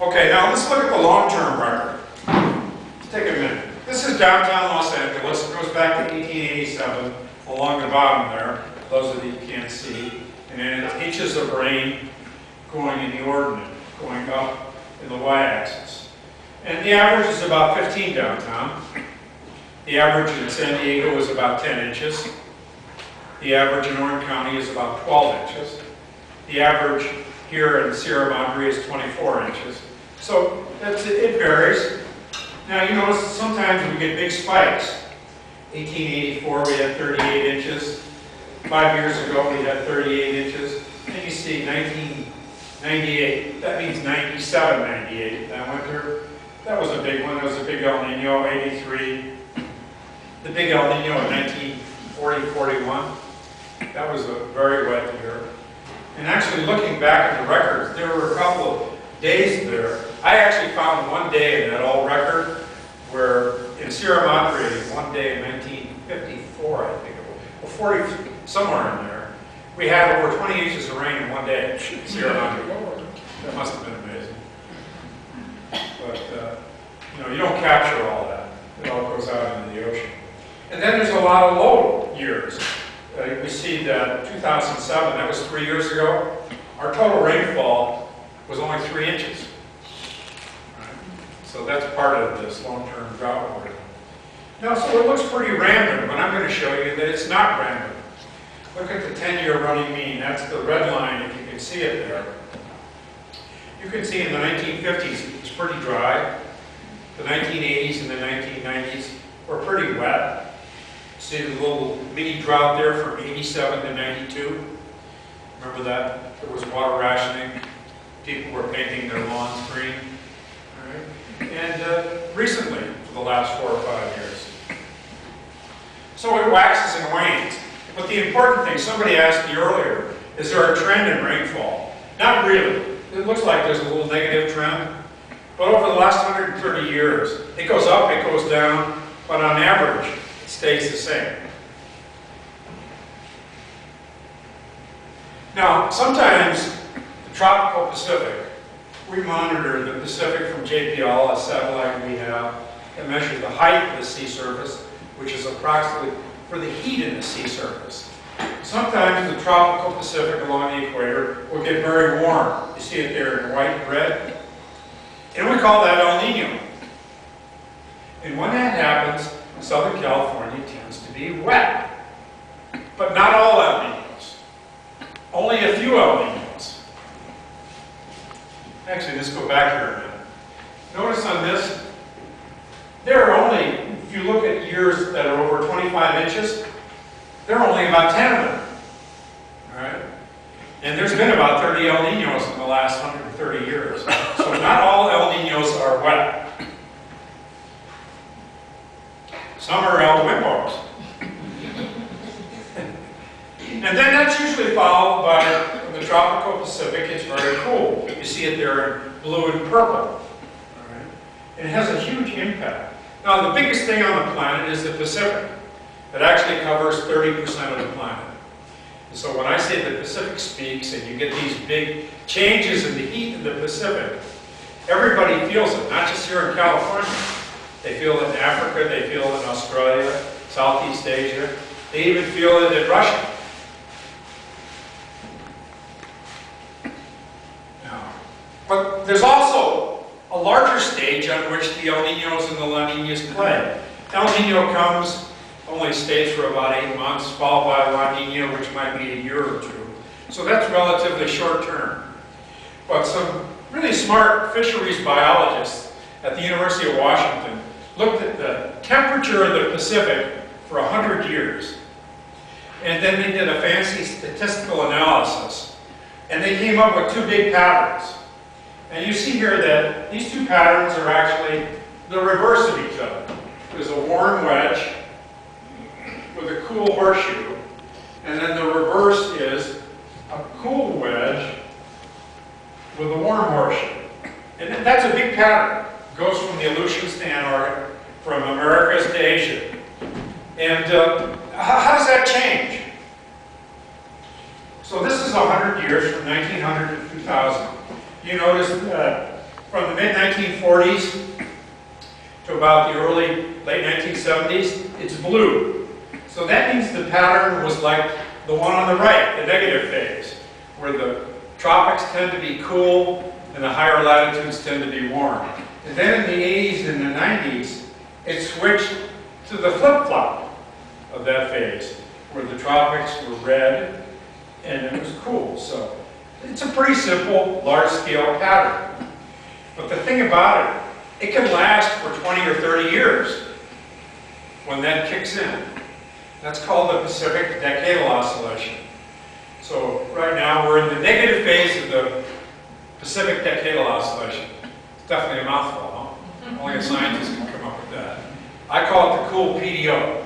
Okay, now let's look at the long-term record. Let's take a minute. This is downtown Los Angeles. It goes back to 1887 along the bottom there, those of you who can't see. And then it's inches of rain going in the ordinate, going up in the y-axis. And the average is about 15 downtown. The average in San Diego is about 10 inches. The average in Orange County is about 12 inches. The average here in Sierra Madre is 24 inches. So it varies. Now you notice sometimes we get big spikes. 1884 we had 38 inches. 5 years ago we had 38 inches. And you see 1998, that means 97, 98 that winter. That was a big one. That was a big El Nino, 83. The big El Nino in 1940, 41. That was a very wet year. And actually looking back at the records, there were a couple of days there. I actually found one day in that old record where in Sierra Madre, one day in 1954, I think it was, or 40, somewhere in there, we had over 20 inches of rain in one day in Sierra Madre. That must have been amazing. But, you know, you don't capture all that. It all goes out into the ocean. And then there's a lot of low years. We see that 2007, that was 3 years ago, our total rainfall was only 3 inches. Right? So that's part of this long-term drought warning. Now, so it looks pretty random, but I'm going to show you that it's not random. Look at the 10-year running mean. That's the red line, if you can see it there. You can see in the 1950s it was pretty dry. The 1980s and the 1990s were pretty wet. See the little mini drought there from 87 to 92? Remember that? There was water rationing. People were painting their lawns green. All right? And recently, for the last 4 or 5 years. So it waxes and wanes. But the important thing, somebody asked me earlier, is there a trend in rainfall? Not really. It looks like there's a little negative trend. But over the last 130 years, it goes up, it goes down, but on average, it stays the same. Now, sometimes the tropical Pacific, we monitor the Pacific from JPL, a satellite we have, that measures the height of the sea surface, which is approximately for the heat in the sea surface. Sometimes the tropical Pacific along the equator will get very warm. You see it there in white and red. And we call that El Nino. And when that happens, Southern California tends to be wet. But not all El Ninos. Only a few El Ninos. Actually, let's go back here a minute. Notice on this, there are only, if you look at years that are over 25 inches, there are only about 10 of them. All right? And there's been about 30 El Ninos in the last 130 years. So not all El Ninos are wet. Some are El Wimbos. And then that's usually followed by, in the tropical Pacific, it's very cool. You see it there in blue and purple. All right? And it has a huge impact. Now, the biggest thing on the planet is the Pacific. It actually covers 30% of the planet. And so when I say the Pacific speaks and you get these big changes in the heat in the Pacific, everybody feels it, not just here in California. They feel it in Africa, they feel it in Australia, Southeast Asia. They even feel it in Russia. Now, but there's also a larger stage on which the El Ninos and the La Ninas play. El Nino comes, only stays for about 8 months, followed by La Nina, which might be a year or two. So that's relatively short term. But some really smart fisheries biologists at the University of Washington looked at the temperature of the Pacific for 100 years. And then they did a fancy statistical analysis. And they came up with 2 big patterns. And you see here that these 2 patterns are actually the reverse of each other. There's a warm wedge with a cool horseshoe, and then the reverse is a cool wedge with a warm horseshoe. And that's a big pattern. It goes from the Aleutians to Antarctica, from Americas to Asia. And how does that change? So this is 100 years from 1900 to 2000. You notice that from the mid-1940s to about the late 1970s, it's blue. So that means the pattern was like the one on the right, the negative phase, where the tropics tend to be cool and the higher latitudes tend to be warm. And then in the 80s and the 90s, it switched to the flip-flop of that phase, where the tropics were red and it was cool. So it's a pretty simple, large-scale pattern. But the thing about it, it can last for 20 or 30 years when that kicks in. That's called the Pacific Decadal Oscillation. So right now we're in the negative phase of the Pacific Decadal Oscillation. It's definitely a mouthful, huh? Only a scientist can come up with that. I call it the cool PDO.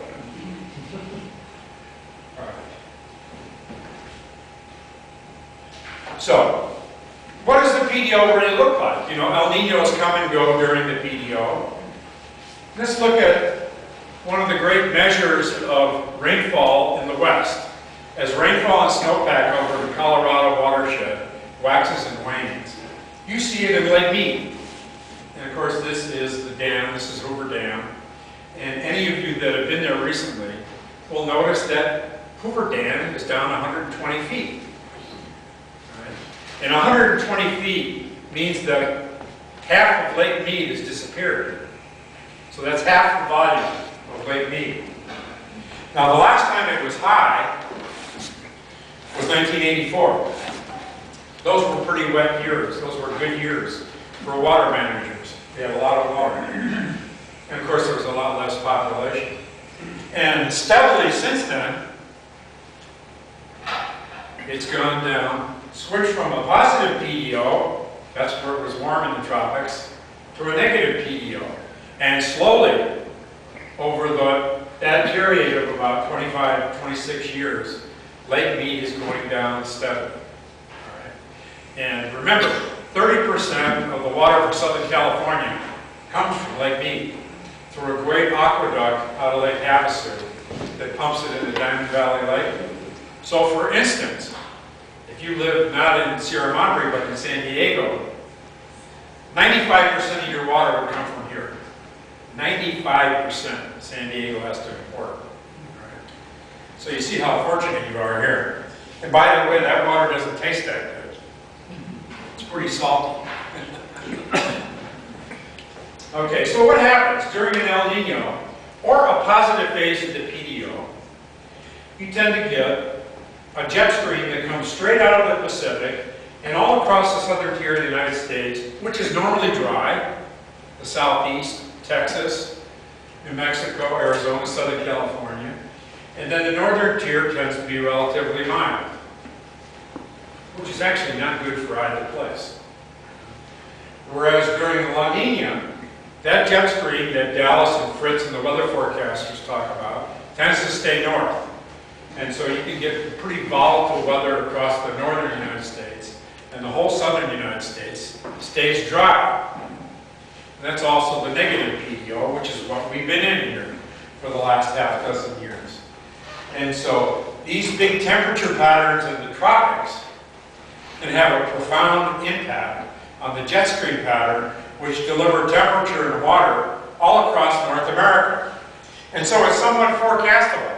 All right. So, what does the PDO really look like? You know, El Niños come and go during the PDO. Let's look at one of the great measures of rainfall in the West. As rainfall and snowpack over the Colorado watershed waxes and wanes, you see it in Lake Mead. And of course, this is the dam, this is Hoover Dam. And any of you that have been there recently will notice that Hoover Dam is down 120 feet. And 120 feet means that half of Lake Mead has disappeared. So that's half the volume of Lake Mead. Now the last time it was high was 1984. Those were pretty wet years. Those were good years for water managers. They had a lot of water. And of course there was a lot less population. And steadily since then, it's gone down. Switched from a positive PDO, that's where it was warm in the tropics, to a negative PDO. And slowly, over that period of about 25, 26 years, Lake Mead is going down steadily. All right. And remember, 30% of the water for Southern California comes from Lake Mead through a great aqueduct out of Lake Havasu that pumps it into Diamond Valley Lake. So for instance, if you live not in Sierra Madre but in San Diego, 95% of your water would come from here. 95% San Diego has to import. Right. So you see how fortunate you are here. And by the way, that water doesn't taste that good. It's pretty salty. Okay, so what happens during an El Nino or a positive phase of the PDO? You tend to get a jet stream that comes straight out of the Pacific and all across the southern tier of the United States, which is normally dry, the southeast, Texas, New Mexico, Arizona, Southern California, and then the northern tier tends to be relatively mild, which is actually not good for either place. Whereas during La Nina, that jet stream that Dallas and Fritz and the weather forecasters talk about tends to stay north. And so you can get pretty volatile weather across the northern United States, and the whole southern United States stays dry. And that's also the negative PDO, which is what we've been in here for the last half dozen years. And so these big temperature patterns in the tropics can have a profound impact on the jet stream pattern, which deliver temperature and water all across North America. And so it's somewhat forecastable.